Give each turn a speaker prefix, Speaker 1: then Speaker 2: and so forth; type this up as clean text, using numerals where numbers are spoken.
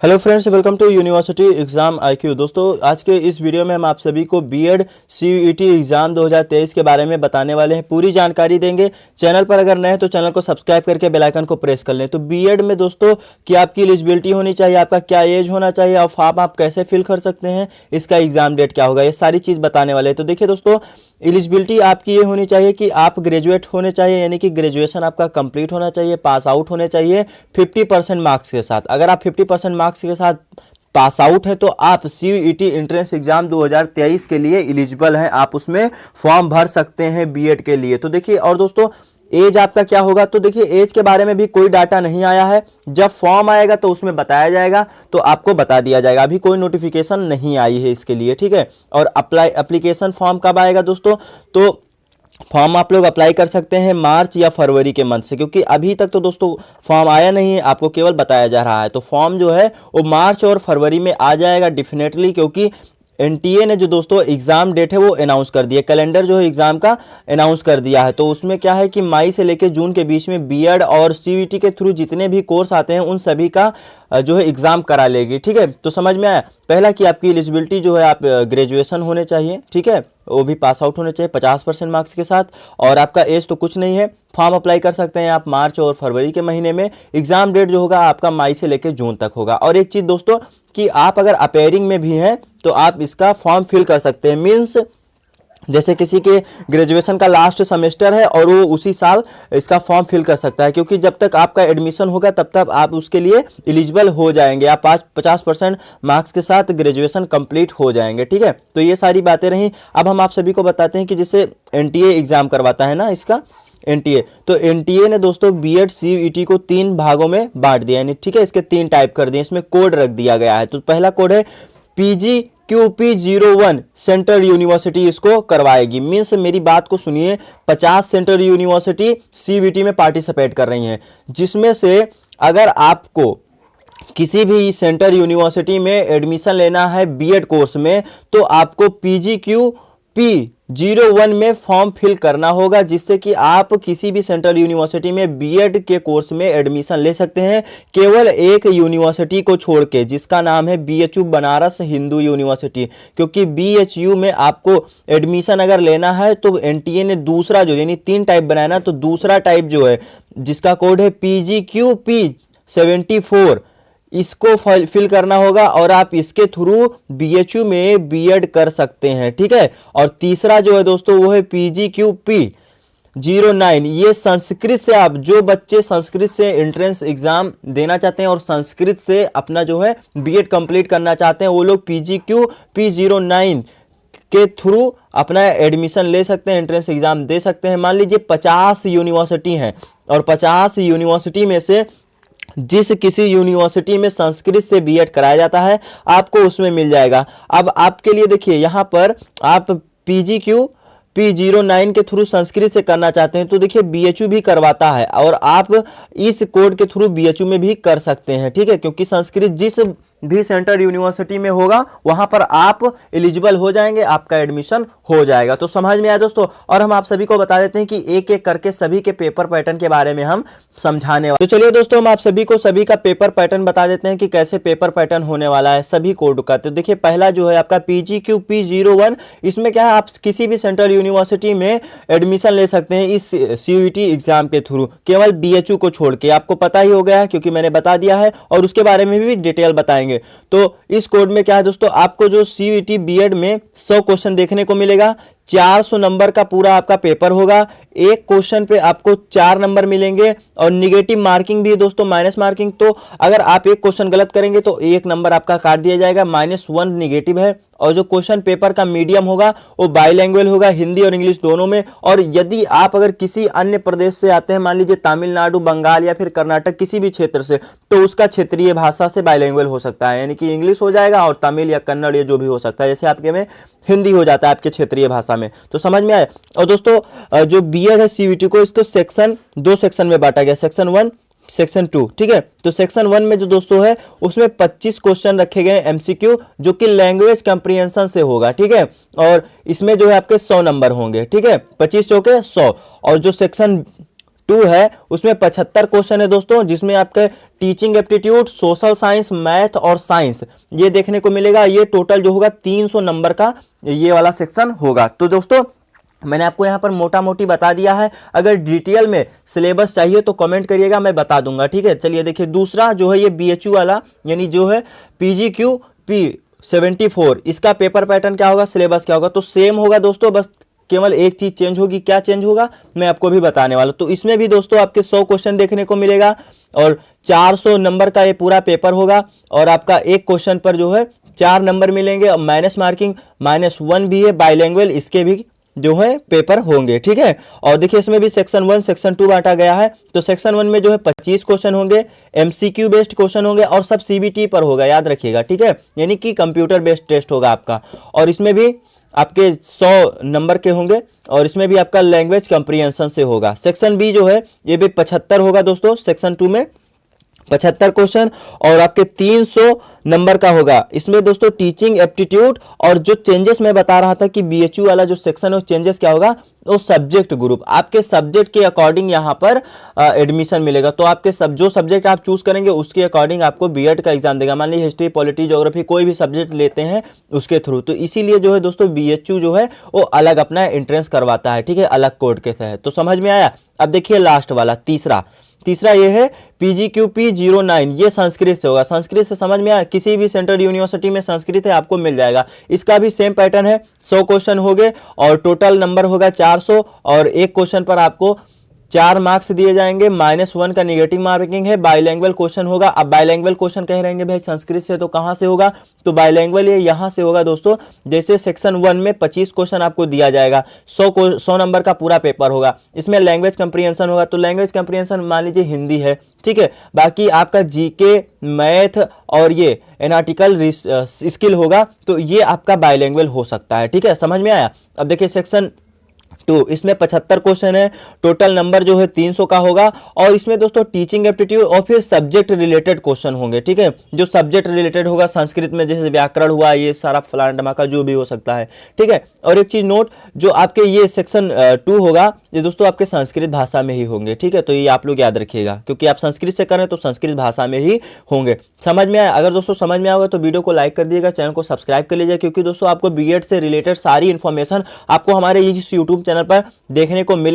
Speaker 1: Hello friends, welcome to university exam IQ. दोस्तों, आज के इस वीडियो में हम आप सभी को बीएड सीयूईटी एग्जाम 2023 के बारे में बताने वाले हैं। पूरी जानकारी देंगे। चैनल पर अगर नए हैं तो चैनल को सब्सक्राइब करके बेल आइकन को प्रेस कर लें। तो बीएड में दोस्तों कि आपकी एलिजिबिलिटी होनी चाहिए, आपका क्या एज होना चाहिए और फॉर्म आप कैसे फिल कर सकते हैं, इसका एग्जाम डेट क्या होगा, ये सारी चीज़ बताने वाले हैं। तो देखिए दोस्तों, एलिजिबिलिटी आपकी ये होनी चाहिए कि आप ग्रेजुएट होने चाहिए, यानी कि ग्रेजुएशन आपका कंप्लीट होना चाहिए, पास आउट होने चाहिए 50% मार्क्स के साथ। अगर आप 50% मार्क्स के साथ पास आउट है तो आप सीयूईटी एंट्रेंस एग्जाम 2023 के लिए एलिजिबल हैं, आप उसमें फॉर्म भर सकते हैं बीएड के लिए। तो देखिए, और दोस्तों एज आपका क्या होगा, तो देखिए एज के बारे में भी कोई डाटा नहीं आया है। जब फॉर्म आएगा तो उसमें बताया जाएगा, तो आपको बता दिया जाएगा। अभी कोई नोटिफिकेशन नहीं आई है इसके लिए, ठीक है। और एप्लीकेशन फॉर्म कब आएगा दोस्तों, तो फॉर्म आप लोग अप्लाई कर सकते हैं मार्च या फरवरी के मंथ से, क्योंकि अभी तक तो दोस्तों फॉर्म आया नहीं है, आपको केवल बताया जा रहा है। तो फॉर्म जो है वो मार्च और फरवरी में आ जाएगा डेफिनेटली, क्योंकि एनटीए ने जो दोस्तों एग्जाम डेट है वो अनाउंस कर दिया, कैलेंडर जो है एग्जाम का अनाउंस कर दिया है। तो उसमें क्या है कि मई से लेकर जून के बीच में बीएड और सीयूईटी के थ्रू जितने भी कोर्स आते हैं उन सभी का जो है एग्जाम करा लेगी, ठीक है। तो समझ में आया। पहला कि आपकी एलिजिबिलिटी जो है, आप ग्रेजुएशन होने चाहिए, ठीक है, वो भी पास आउट होने चाहिए 50% मार्क्स के साथ, और आपका एज तो कुछ नहीं है। फॉर्म अप्लाई कर सकते हैं आप मार्च और फरवरी के महीने में। एग्जाम डेट जो होगा आपका मई से लेकर जून तक होगा। और एक चीज़ दोस्तों कि आप अगर अपेयरिंग में भी हैं तो आप इसका फॉर्म फिल कर सकते हैं। मीन्स जैसे किसी के ग्रेजुएशन का लास्ट सेमेस्टर है और वो उसी साल इसका फॉर्म फिल कर सकता है, क्योंकि जब तक आपका एडमिशन होगा तब तक आप उसके लिए एलिजिबल हो जाएंगे। आप 50% मार्क्स के साथ ग्रेजुएशन कंप्लीट हो जाएंगे, ठीक है। तो ये सारी बातें रहीं। अब हम आप सभी को बताते हैं कि जैसे एनटीए एग्जाम करवाता है ना, इसका एनटीए, तो एनटीए ने दोस्तों बीएड सीयूईटी को 3 भागों में बांट दिया, यानी ठीक है, इसके 3 टाइप कर दिए। इसमें कोड रख दिया गया है। तो पहला कोड है पीजी QP01 सेंट्रल यूनिवर्सिटी इसको करवाएगी। मीन्स मेरी बात को सुनिए, 50 सेंट्रल यूनिवर्सिटी सीयूईटी में पार्टिसिपेट कर रही हैं, जिसमें से अगर आपको किसी भी सेंट्रल यूनिवर्सिटी में एडमिशन लेना है बीएड कोर्स में, तो आपको PGQP01 में फॉर्म फिल करना होगा, जिससे कि आप किसी भी सेंट्रल यूनिवर्सिटी में बीएड के कोर्स में एडमिशन ले सकते हैं, केवल एक यूनिवर्सिटी को छोड़ के, जिसका नाम है बीएचयू बनारस हिंदू यूनिवर्सिटी। क्योंकि बीएचयू में आपको एडमिशन अगर लेना है तो एनटीए ने दूसरा जो, यानी 3 टाइप बनाया ना, तो दूसरा टाइप जो है जिसका कोड है PGQP74, इसको फिल करना होगा और आप इसके थ्रू बीएचयू में बीएड कर सकते हैं, ठीक है। और तीसरा जो है दोस्तों वो है PGQP09। ये संस्कृत से, आप जो बच्चे संस्कृत से एंट्रेंस एग्जाम देना चाहते हैं और संस्कृत से अपना जो है बीएड कंप्लीट करना चाहते हैं, वो लोग PGQP09 के थ्रू अपना एडमिशन ले सकते हैं, एंट्रेंस एग्जाम दे सकते हैं। मान लीजिए 50 यूनिवर्सिटी हैं और 50 यूनिवर्सिटी में से जिस किसी यूनिवर्सिटी में संस्कृत से बीएड कराया जाता है आपको उसमें मिल जाएगा। अब आपके लिए देखिए, यहाँ पर आप PGQP09 के थ्रू संस्कृत से करना चाहते हैं तो देखिए बीएचयू भी करवाता है, और आप इस कोड के थ्रू बीएचयू में भी कर सकते हैं, ठीक है। क्योंकि संस्कृत जिस भी सेंट्रल यूनिवर्सिटी में होगा वहां पर आप एलिजिबल हो जाएंगे, आपका एडमिशन हो जाएगा। तो समझ में आया दोस्तों। और हम आप सभी को बता देते हैं कि एक एक करके सभी के पेपर पैटर्न के बारे में हम समझाने वाले। तो चलिए दोस्तों, हम आप सभी को सभी का पेपर पैटर्न बता देते हैं कि कैसे पेपर पैटर्न होने वाला है सभी कोड का। तो देखिए, पहला जो है आपका PGQP01, इसमें क्या है, आप किसी भी सेंट्रल यूनिवर्सिटी में एडमिशन ले सकते हैं इस सीयूईटी एग्जाम के थ्रू, केवल बीएचयू को छोड़ के। आपको पता ही हो गया है क्योंकि मैंने बता दिया है, और उसके बारे में भी डिटेल बताएंगे। तो इस कोड में क्या है दोस्तों, आपको जो सीयूईटी बीएड में 100 क्वेश्चन देखने को मिलेगा, 400 नंबर का पूरा आपका पेपर होगा। एक क्वेश्चन पे आपको 4 नंबर मिलेंगे, और निगेटिव मार्किंग भी है दोस्तों, माइनस मार्किंग। तो अगर आप एक क्वेश्चन गलत करेंगे तो 1 नंबर आपका काट दिया जाएगा, -1 निगेटिव है। और जो क्वेश्चन पेपर का मीडियम होगा वो बाइलैंग्वेज होगा, हिंदी और इंग्लिश दोनों में। और यदि आप अगर किसी अन्य प्रदेश से आते हैं, मान लीजिए तमिलनाडु, बंगाल या फिर कर्नाटक, किसी भी क्षेत्र से, तो उसका क्षेत्रीय भाषा से बाइलैंग्वेज हो सकता है, यानी कि इंग्लिश हो जाएगा और तमिल या कन्नड़ या जो भी हो सकता है। जैसे आपके में हिंदी हो जाता है आपके क्षेत्रीय भाषा में। तो समझ में आया। और दोस्तों जो बीएड है सीयूईटी को, इसको दो सेक्शन में बांटा गया, सेक्शन 1 सेक्शन 2, ठीक है। तो सेक्शन 1 में जो दोस्तों है उसमें 25 क्वेश्चन रखे गए एमसीक्यू, जो कि लैंग्वेज कंप्रीहेंशन से होगा, ठीक है। और इसमें जो है आपके 100 नंबर होंगे, ठीक है, 25 चौके 100। और जो सेक्शन टू है उसमें 75 क्वेश्चन है दोस्तों, जिसमें आपके teaching aptitude, social science, math और साइंस ये देखने को मिलेगा। ये टोटल जो होगा 300 नंबर का ये वाला सेक्शन होगा। तो दोस्तों मैंने आपको यहाँ पर मोटा मोटी बता दिया है, अगर डिटेल में सिलेबस चाहिए तो कमेंट करिएगा, मैं बता दूंगा, ठीक है। चलिए देखिए दूसरा जो है ये बीएचयू वाला यानी जो है PGQP74, इसका पेपर पैटर्न क्या होगा, सिलेबस क्या होगा, तो सेम होगा दोस्तों, बस केवल एक चीज चेंज होगी। क्या चेंज होगा मैं आपको भी बताने वाला हूं। तो इसमें भी दोस्तों आपके 100 क्वेश्चन देखने को मिलेगा और 400 नंबर का ये पूरा पेपर होगा और आपका एक क्वेश्चन पर जो है 4 नंबर मिलेंगे और माइनस मार्किंग -1 भी है। बाइलैंग्वेज इसके भी जो है पेपर होंगे, ठीक है। और देखिए इसमें भी सेक्शन 1 सेक्शन 2 बांटा गया है। तो सेक्शन 1 में जो है 25 क्वेश्चन होंगे, एमसीक्यू बेस्ड क्वेश्चन होंगे और सब सीबीटी पर होगा, याद रखिएगा, ठीक है, यानी कि कंप्यूटर बेस्ड टेस्ट होगा आपका। और इसमें भी आपके 100 नंबर के होंगे और इसमें भी आपका लैंग्वेज कंप्रीहेंशन से होगा। सेक्शन बी जो है ये भी 75 होगा दोस्तों, सेक्शन 2 में 75 क्वेश्चन और आपके 300 नंबर का होगा। इसमें दोस्तों टीचिंग एप्टीट्यूड और जो चेंजेस मैं बता रहा था कि बीएचयू वाला जो सेक्शन है चेंजेस क्या होगा, वो सब्जेक्ट ग्रुप, आपके सब्जेक्ट के अकॉर्डिंग यहाँ पर एडमिशन मिलेगा। तो आपके जो सब्जेक्ट आप चूज करेंगे उसके अकॉर्डिंग आपको बीएड का एग्जाम देगा। मान लीजिए हिस्ट्री, पॉलिटी, ज्योग्राफी कोई भी सब्जेक्ट लेते हैं उसके थ्रू, तो इसीलिए जो है दोस्तों बीएचयू जो है वो अलग अपना एंट्रेंस करवाता है, ठीक है, अलग कोड के तहत। तो समझ में आया। अब देखिए लास्ट वाला तीसरा ये है PGQP09, ये संस्कृत से होगा। संस्कृत से समझ में आया, किसी भी सेंट्रल यूनिवर्सिटी में संस्कृत है आपको मिल जाएगा। इसका भी सेम पैटर्न है, 100 क्वेश्चन हो गए और टोटल नंबर होगा 400 और एक क्वेश्चन पर आपको 4 मार्क्स दिए जाएंगे, -1 का निगेटिव मार्किंग है। बाइलैंग्वेज क्वेश्चन होगा। अब बाइलैंग्वेज क्वेश्चन कह रहेंगे भाई संस्कृत से तो कहां से होगा, तो बाइलैंग्वेज ये यहां से होगा दोस्तों। जैसे सेक्शन 1 में 25 क्वेश्चन आपको दिया जाएगा, 100 नंबर का पूरा पेपर होगा। इसमें लैंग्वेज कंप्रीहेंशन होगा, तो लैंग्वेज कंप्रीहेंशन मान लीजिए हिंदी है, ठीक है। बाकी आपका जीके, मैथ और ये एनालिटिकल स्किल होगा, तो ये आपका बाइलैंग्वेज हो सकता है, ठीक है, समझ में आया। अब देखिए सेक्शन 2, इसमें 75 क्वेश्चन है, टोटल नंबर जो है 300 का होगा और इसमें दोस्तों टीचिंग एप्टीट्यूड और फिर सब्जेक्ट रिलेटेड क्वेश्चन होंगे, ठीक है। जो सब्जेक्ट रिलेटेड होगा संस्कृत में जैसे व्याकरण हुआ, ये सारा फलान धमाका जो भी हो सकता है, ठीक है। और एक चीज नोट, जो आपके ये सेक्शन 2 होगा ये दोस्तों आपके संस्कृत भाषा में ही होंगे, ठीक है। तो ये आप लोग याद रखिएगा, क्योंकि आप संस्कृत से करें तो संस्कृत भाषा में ही होंगे। समझ में आया। अगर दोस्तों समझ में आएगा तो वीडियो को लाइक कर दिएगा, चैनल को सब्सक्राइब कर लीजिए, क्योंकि दोस्तों आपको बीएड से रिलेटेड सारी इन्फॉर्मेशन आपको हमारे इस यूट्यूब चैनल पर देखने को मिले।